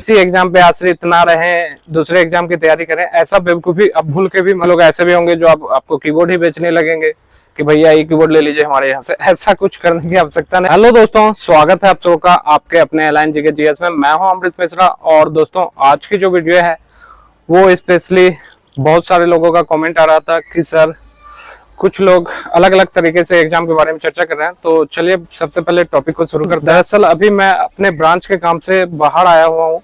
इसी एग्जाम पे आश्रित ना रहें, दूसरे एग्जाम की तैयारी करें, ऐसा बेवकूफी अब भूल के भी लोग ऐसे भी होंगे जो आपको कीबोर्ड ही बेचने लगेंगे कि भैया ये कीबोर्ड ले लीजिए हमारे यहाँ से। ऐसा कुछ करने की आवश्यकता नहीं। हेलो दोस्तों, स्वागत है आप सबका का आपके अपने एलाइन जीके जीएस में। मैं हूं अमृत मिश्रा और दोस्तों आज की जो वीडियो है वो स्पेशली बहुत सारे लोगों का कमेंट आ रहा था कि सर कुछ लोग अलग अलग तरीके से एग्जाम के बारे में चर्चा कर रहे हैं। तो चलिए सबसे पहले टॉपिक को शुरू करते हैं। दरअसल अभी मैं अपने ब्रांच के काम से बाहर आया हुआ हूँ,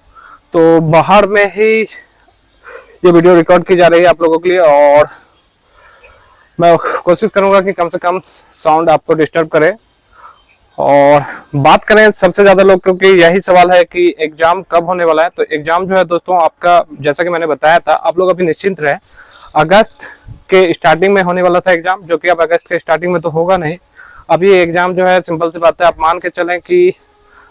तो बाहर में ही ये वीडियो रिकॉर्ड की जा रही है आप लोगों के लिए और मैं कोशिश करूंगा कि कम से कम साउंड आपको डिस्टर्ब करे। और बात करें सबसे ज्यादा लोग, क्योंकि यही सवाल है कि एग्जाम कब होने वाला है। तो एग्जाम जो है दोस्तों आपका, जैसा कि मैंने बताया था, आप लोग अभी निश्चिंत रहे, अगस्त के स्टार्टिंग में होने वाला था एग्जाम, जो कि अब अगस्त के स्टार्टिंग में तो होगा नहीं। अभी एग्जाम जो है सिंपल सी बात है, आप मान के चलें कि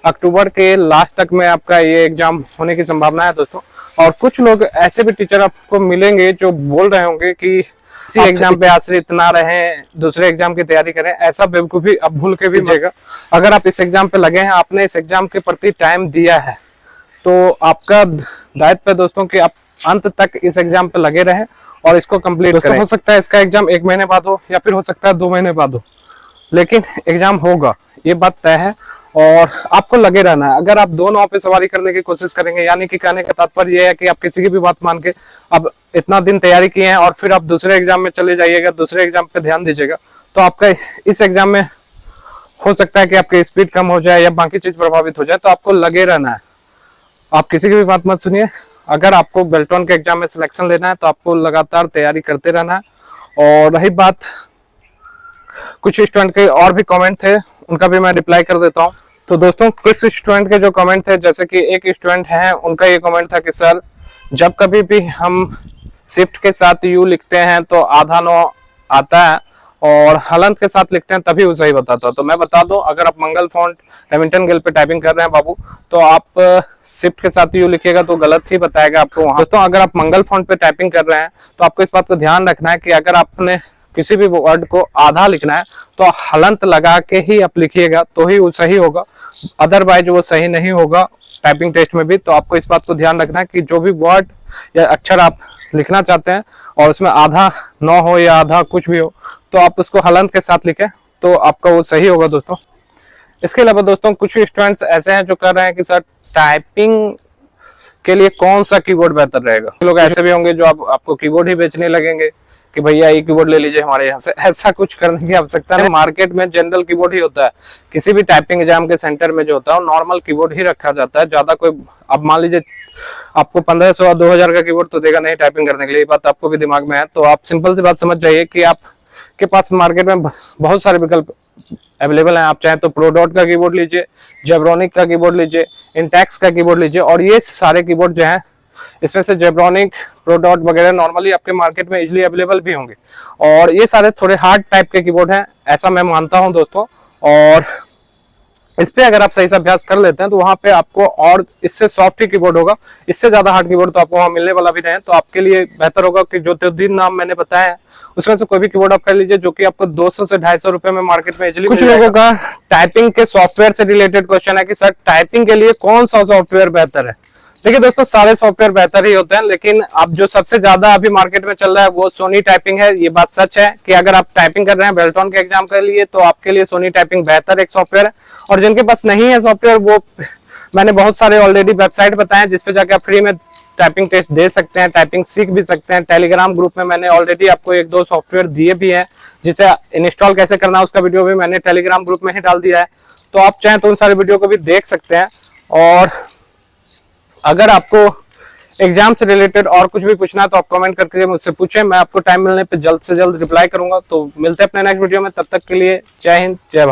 अक्टूबर के लास्ट तक में आपका ये एग्जाम होने की संभावना है दोस्तों। और कुछ लोग ऐसे भी टीचर आपको मिलेंगे जो बोल रहे होंगे कि इसी एग्जाम पे आश्रित ना रहें, दूसरे एग्जाम की तैयारी करें। ऐसा बेवकूफी अब भूल के भी जाएगा। अगर आप इस एग्जाम पे लगे हैं, आपने इस एग्जाम के प्रति टाइम दिया है, तो आपका दायित्व है दोस्तों कि आप अंत तक इस एग्जाम पे लगे रहें और इसको कंप्लीट करें। हो सकता है इसका एग्जाम 1 महीने बाद हो या फिर हो सकता है 2 महीने बाद हो, लेकिन एग्जाम होगा, ये बात तय है और आपको लगे रहना है। अगर आप 2 नाव पे सवारी करने की कोशिश करेंगे, यानी कि कहने का तात्पर्य यह है कि आप किसी की भी बात मान के अब इतना दिन तैयारी किए हैं और फिर आप दूसरे एग्जाम में चले जाइएगा, दूसरे एग्जाम पे ध्यान दीजिएगा, तो आपका इस एग्जाम में हो सकता है कि आपकी स्पीड कम हो जाए या बाकी चीज प्रभावित हो जाए। तो आपको लगे रहना है, आप किसी की भी बात मत सुनिए। अगर आपको बेल्टॉन के एग्जाम में सिलेक्शन लेना है तो आपको लगातार तैयारी करते रहना है। और रही बात कुछ स्टूडेंट के और भी कमेंट थे, उनका भी मैं रिप्लाई कर देता हूं। तो दोस्तों कुछ स्टूडेंट के जो कमेंट थे, जैसे कि एक स्टूडेंट है, उनका ये कमेंट था कि सर जब कभी भी हम शिफ्ट के साथ यू लिखते हैं तो आधा नो आता है और हलंत के साथ लिखते हैं तभी वो सही बताता है। तो मैं बता दूं, अगर आप मंगल फॉन्ट रेमिंगटन गिल पे टाइपिंग कर रहे हैं बाबू, तो आप शिफ्ट के साथ यू लिखिएगा तो गलत ही बताएगा आपको वहां। दोस्तों अगर आप मंगल फॉन्ट पे टाइपिंग कर रहे हैं तो आपको इस बात को ध्यान रखना है कि अगर आपने किसी भी वर्ड को आधा लिखना है तो हलंत लगा के ही आप लिखिएगा, तो ही वो सही होगा, अदरवाइज वो सही नहीं होगा टाइपिंग टेस्ट में भी। तो आपको इस बात को ध्यान रखना है कि जो भी वर्ड या अक्षर आप लिखना चाहते हैं और उसमें आधा न हो या आधा कुछ भी हो, तो आप उसको हलंत के साथ लिखें तो आपका वो सही होगा दोस्तों। इसके अलावा दोस्तों कुछ स्टूडेंट्स ऐसे हैं जो कर रहे हैं कि सर टाइपिंग के लिए कौन सा कीबोर्ड बेहतर रहेगा। लोग ऐसे भी होंगे जो आपको कीबोर्ड ही बेचने लगेंगे कि भैया ये कीबोर्ड ले लीजिए हमारे यहाँ से। ऐसा कुछ करने की आवश्यकता नहीं। मार्केट में जनरल कीबोर्ड ही होता है, किसी भी टाइपिंग एग्जाम के सेंटर में जो होता है नॉर्मल कीबोर्ड ही रखा जाता है। ज्यादा कोई, अब मान लीजिए आपको 1500 और 2000 का कीबोर्ड तो देगा नहीं टाइपिंग करने के लिए, बात आपको भी दिमाग में है। तो आप सिंपल सी बात समझ जाइए कि आपके पास मार्केट में बहुत सारे विकल्प अवेलेबल हैं। आप चाहे तो प्रोडॉट का कीबोर्ड लीजिए, जेब्रॉनिक का कीबोर्ड लीजिए, इंटेक्स का कीबोर्ड लीजिए, और ये सारे कीबोर्ड जो हैं, इसमें से जेब्रॉनिक, प्रोडॉट वगैरह नॉर्मली आपके मार्केट में इजीली अवेलेबल भी होंगे। और ये सारे थोड़े हार्ड टाइप के कीबोर्ड हैं, ऐसा मैं मानता हूं दोस्तों। और इस पे अगर आप सही से अभ्यास कर लेते हैं तो वहां पे आपको और इससे सॉफ्ट ही कीबोर्ड होगा, इससे ज्यादा हार्ड कीबोर्ड तो आपको वहां मिलने वाला भी नहीं है। तो आपके लिए बेहतर होगा कि जो 3 नाम मैंने बताया है उसमें से कोई भी कीबोर्ड आप कर लीजिए, जो कि आपको 200 से 250 रुपए में मार्केट में इजीली। कुछ लोगों का टाइपिंग के सॉफ्टवेयर से रिलेटेड क्वेश्चन है कि सर टाइपिंग के लिए कौन सा सॉफ्टवेयर बेहतर है। देखिए दोस्तों सारे सॉफ्टवेयर बेहतर ही होते हैं, लेकिन अब जो सबसे ज्यादा अभी मार्केट में चल रहा है वो सोनी टाइपिंग है। ये बात सच है कि अगर आप टाइपिंग कर रहे हैं बेल्टॉन के एग्जाम के लिए तो आपके लिए सोनी टाइपिंग बेहतर एक सॉफ्टवेयर है। और जिनके पास नहीं है सॉफ्टवेयर, वो मैंने बहुत सारे ऑलरेडी वेबसाइट बताए जिसपे जाके आप फ्री में टाइपिंग टेस्ट दे सकते हैं, टाइपिंग सीख भी सकते हैं। टेलीग्राम ग्रुप में मैंने ऑलरेडी आपको 1-2 सॉफ्टवेयर दिए भी है, जिसे इंस्टॉल कैसे करना है उसका वीडियो भी मैंने टेलीग्राम ग्रुप में ही डाल दिया है। तो आप चाहें तो उन सारे वीडियो को भी देख सकते हैं। और अगर आपको एग्जाम से रिलेटेड और कुछ भी पूछना है तो आप कमेंट करके मुझसे पूछें, मैं आपको टाइम मिलने पे जल्द से जल्द रिप्लाई करूंगा। तो मिलते हैं अपने नेक्स्ट वीडियो में, तब तक के लिए जय हिंद, जय भारत।